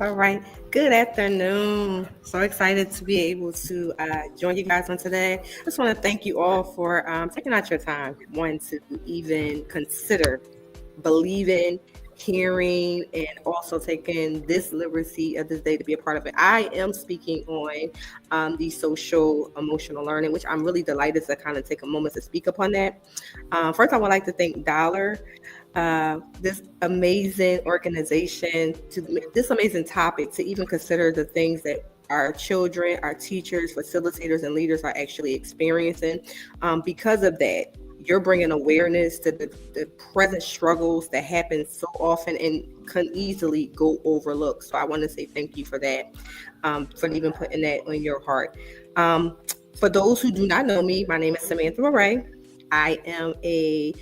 All right. Good afternoon. So excited to be able to join you guys on today. I just want to thank you all for taking out your time, one, to even consider believing, hearing, and also taking this liberty of this day to be a part of it. I am speaking on the social emotional learning, which I'm really delighted to kind of take a moment to speak upon that. First, I would like to thank Dollar, this amazing organization, to this amazing topic, to even consider the things that our children, our teachers, facilitators, and leaders are actually experiencing. Because of that, you're bringing awareness to the present struggles that happen so often and can easily go overlooked. So I want to say thank you for that, for even putting that on your heart. For those who do not know me, my name is Samantha Murray. I am a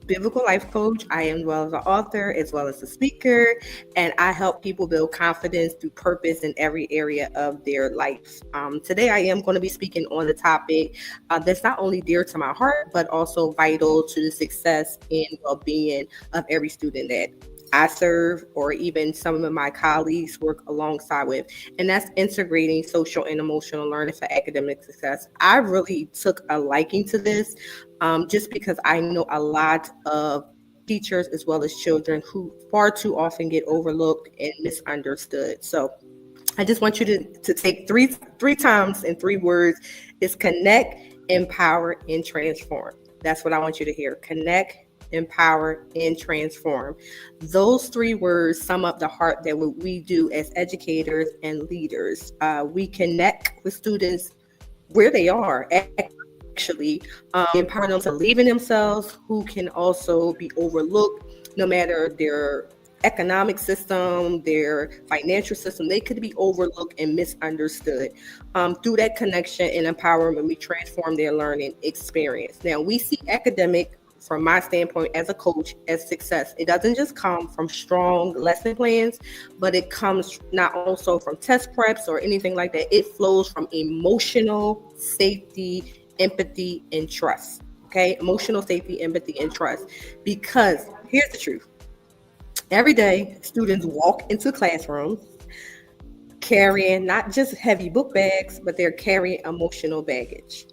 biblical life coach. I am well as an author as well as a speaker, and I help people build confidence through purpose in every area of their life. Today, I am going to be speaking on the topic that's not only dear to my heart, but also vital to the success and well-being of every student that I serve, or even some of my colleagues work alongside with, and that's integrating social and emotional learning for academic success. I really took a liking to this, just because I know a lot of teachers as well as children who far too often get overlooked and misunderstood. So I just want you to take three times in three words is connect, empower, and transform. That's what I want you to hear. Connect, empower, and transform. Those three words sum up the heart that what we do as educators and leaders. We connect with students where they are, actually, empower them to believe in themselves, who can also be overlooked no matter their economic system, their financial system. They could be overlooked and misunderstood. Through that connection and empowerment, we transform their learning experience. Now, we see academic, from my standpoint as a coach, as success. It doesn't just come from strong lesson plans, but it comes not also from test preps or anything like that. It flows from emotional safety, empathy, and trust. Okay, emotional safety, empathy, and trust. Because here's the truth. Every day, students walk into classrooms carrying not just heavy book bags, but they're carrying emotional baggage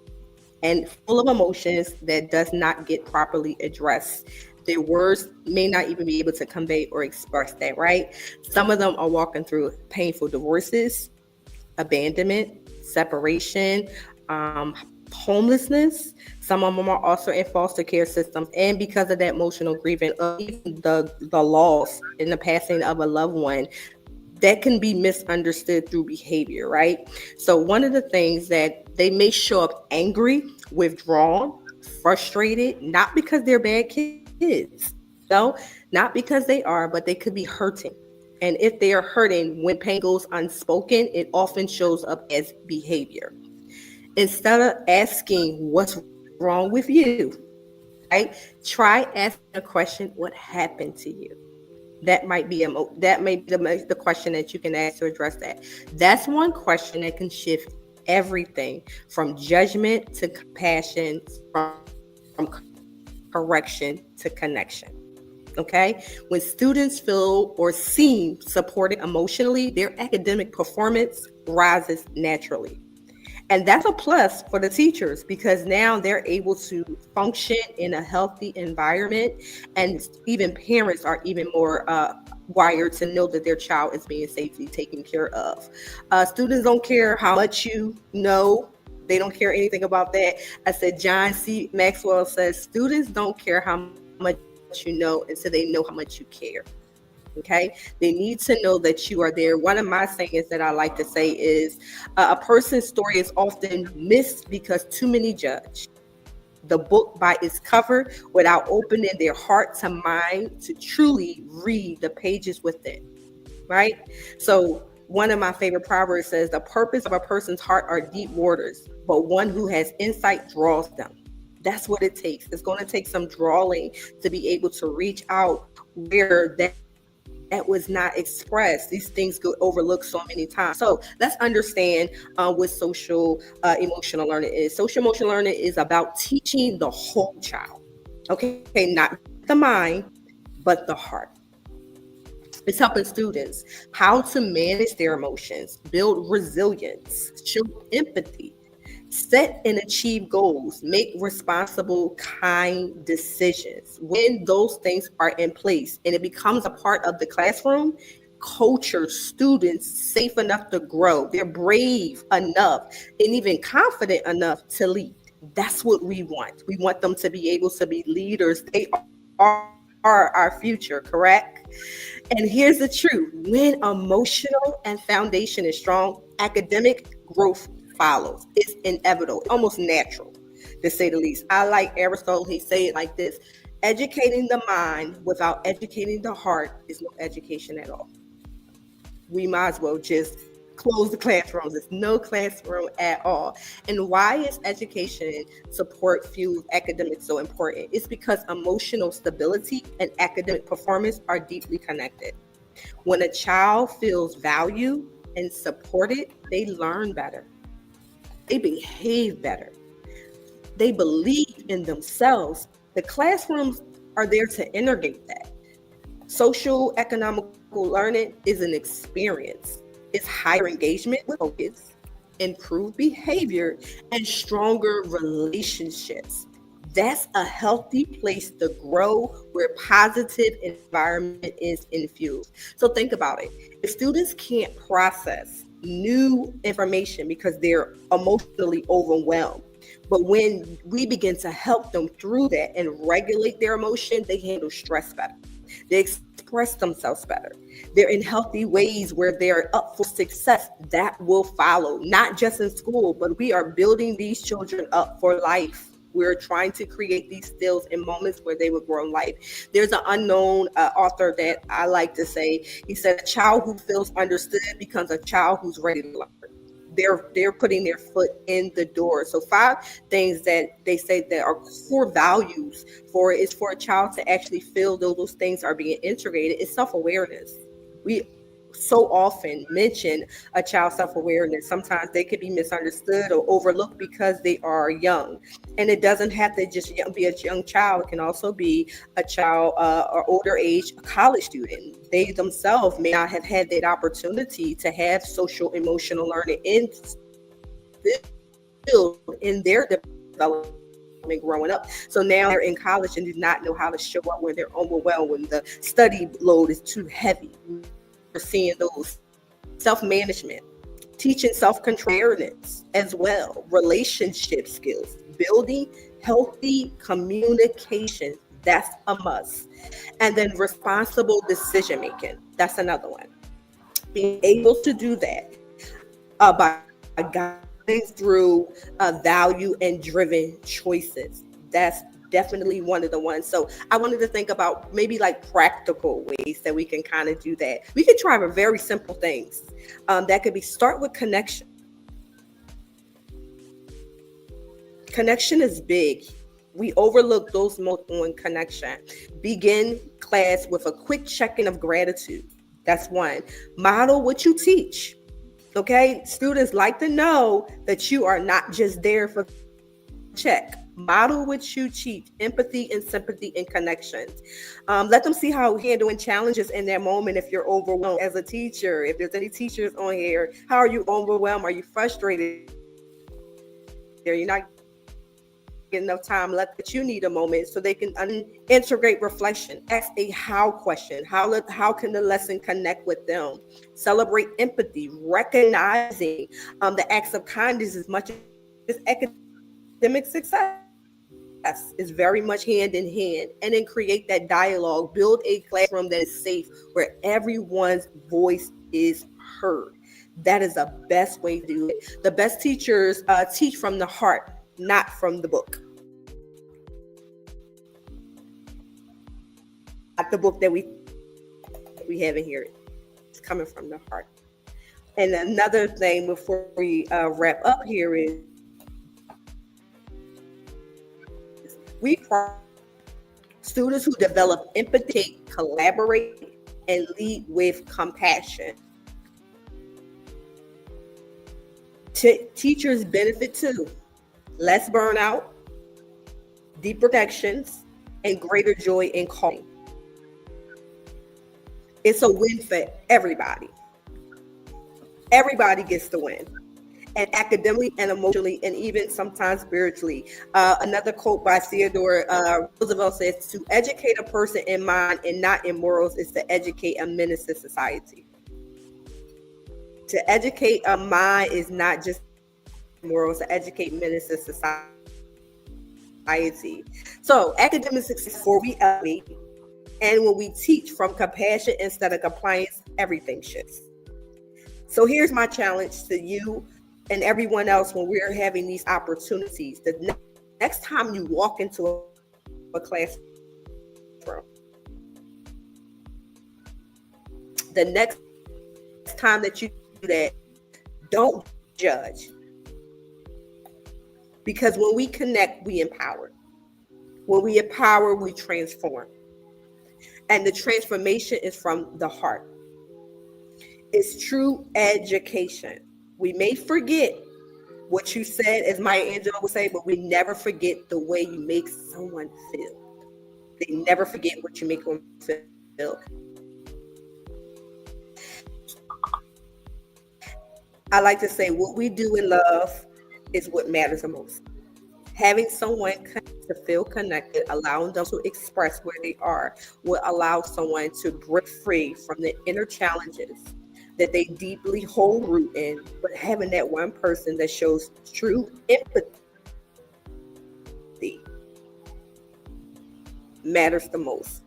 and full of emotions that does not get properly addressed. Their words may not even be able to convey or express that, right? Some of them are walking through painful divorces, abandonment, separation, homelessness. Some of them are also in foster care systems, and because of that emotional grieving, even the loss in the passing of a loved one, that can be misunderstood through behavior, right? So one of the things that they may show up angry, withdrawn, frustrated, not because they're bad kids, no, not because they are, but they could be hurting. And if they are hurting, when pain goes unspoken, it often shows up as behavior. Instead of asking what's wrong with you, right? Try asking a question, what happened to you? That may be the question that you can ask to address that. That's one question that can shift everything from judgment to compassion, from correction to connection. Okay? When students feel or seem supported emotionally, their academic performance rises naturally. And that's a plus for the teachers, because now they're able to function in a healthy environment. And even parents are even more wired to know that their child is being safely taken care of. Students don't care how much you know. They don't care anything about that. I said, John C. Maxwell says, students don't care how much you know until they know how much you care. Okay, they need to know that you are there. One of my sayings that I like to say is, a person's story is often missed because too many judge the book by its cover without opening their heart to mind to truly read the pages within, right? So one of my favorite proverbs says, the purpose of a person's heart are deep waters, but one who has insight draws them. That's what it takes. It's going to take some drawing to be able to reach out where that was not expressed. These things go overlooked so many times. So let's understand what social emotional learning is. Social emotional learning is about teaching the whole child. Okay, not the mind, but the heart. It's helping students how to manage their emotions, build resilience, show empathy, set and achieve goals, make responsible, kind decisions. When those things are in place and it becomes a part of the classroom, culture, students safe enough to grow, they're brave enough and even confident enough to lead. That's what we want. We want them to be able to be leaders. They are our future, correct? And here's the truth: when emotional and foundation is strong, academic growth follows. It's inevitable, almost natural, to say the least. I like Aristotle, he say it like this: educating the mind without educating the heart is no education at all. We might as well just close the classrooms. There's no classroom at all. And why is education support fueled academics so important? It's because emotional stability and academic performance are deeply connected. When a child feels valued and supported, they learn better, they behave better, they believe in themselves. The classrooms are there to integrate that. Social economical learning is an experience. It's higher engagement with focus, improved behavior, and stronger relationships. That's a healthy place to grow where positive environment is infused. So think about it. If students can't process new information because they're emotionally overwhelmed, but when we begin to help them through that and regulate their emotion, they handle stress better. They express themselves better. They're in healthy ways where they're up for success. That will follow, not just in school, but we are building these children up for life. We're trying to create these skills in moments where they will grow in life. There's an unknown author that I like to say. He said, "A child who feels understood becomes a child who's ready to learn." They're putting their foot in the door. So 5 things that they say that are core values for it is for a child to actually feel those things are being integrated. It's self-awareness. We so often mention a child's self-awareness. Sometimes they could be misunderstood or overlooked because they are young. And it doesn't have to just be a young child. It can also be a child or older age, a college student. They themselves may not have had that opportunity to have social emotional learning instilled in their development growing up. So now they're in college and do not know how to show up when they're overwhelmed, when the study load is too heavy. We're seeing those self-management, teaching self-control, awareness as well, relationship skills, building healthy communication. That's a must. And then responsible decision making. That's another one. Being able to do that by guiding through value and driven choices. That's definitely one of the ones. So I wanted to think about maybe like practical ways that we can kind of do that. We could try with very simple things. That could be start with connection. Connection is big. We overlook those moments on connection. Begin class with a quick check-in of gratitude. That's one. Model what you teach. Okay, students like to know that you are not just there for the check. Model what you teach: empathy and sympathy and connections. Let them see how you're handling challenges in that moment. If you're overwhelmed as a teacher, if there's any teachers on here, how are you overwhelmed? Are you frustrated? You're not getting enough time. Let that you need a moment so they can integrate reflection. Ask a how question. How can the lesson connect with them? Celebrate empathy, recognizing the acts of kindness as much as academic success is very much hand in hand. And then create that dialogue. Build a classroom that is safe, where everyone's voice is heard. That is the best way to do it. The best teachers teach from the heart, not from the book. Not the book that we have in here. It's coming from the heart. And another thing before we wrap up here is we students who develop empathy, collaborate, and lead with compassion. Teachers benefit too. Less burnout, deeper connections, and greater joy in calling. It's a win for everybody. Everybody gets to win. And academically and emotionally and even sometimes spiritually. Another quote by Theodore Roosevelt says, to educate a person in mind and not in morals is to educate a menace to society. To educate a mind is not just morals, to educate menace to society. So academic success before we elevate, and when we teach from compassion instead of compliance, everything shifts. So here's my challenge to you and everyone else when we're having these opportunities. The next time you walk into a classroom, the next time that you do that, don't judge. Because when we connect, we empower. When we empower, we transform. And the transformation is from the heart. It's true education. We may forget what you said, as Maya Angelou would say, but we never forget the way you make someone feel. They never forget what you make them feel. I like to say what we do in love is what matters the most. Having someone to feel connected, allowing them to express where they are, will allow someone to break free from the inner challenges that they deeply hold root in, but having that one person that shows true empathy matters the most.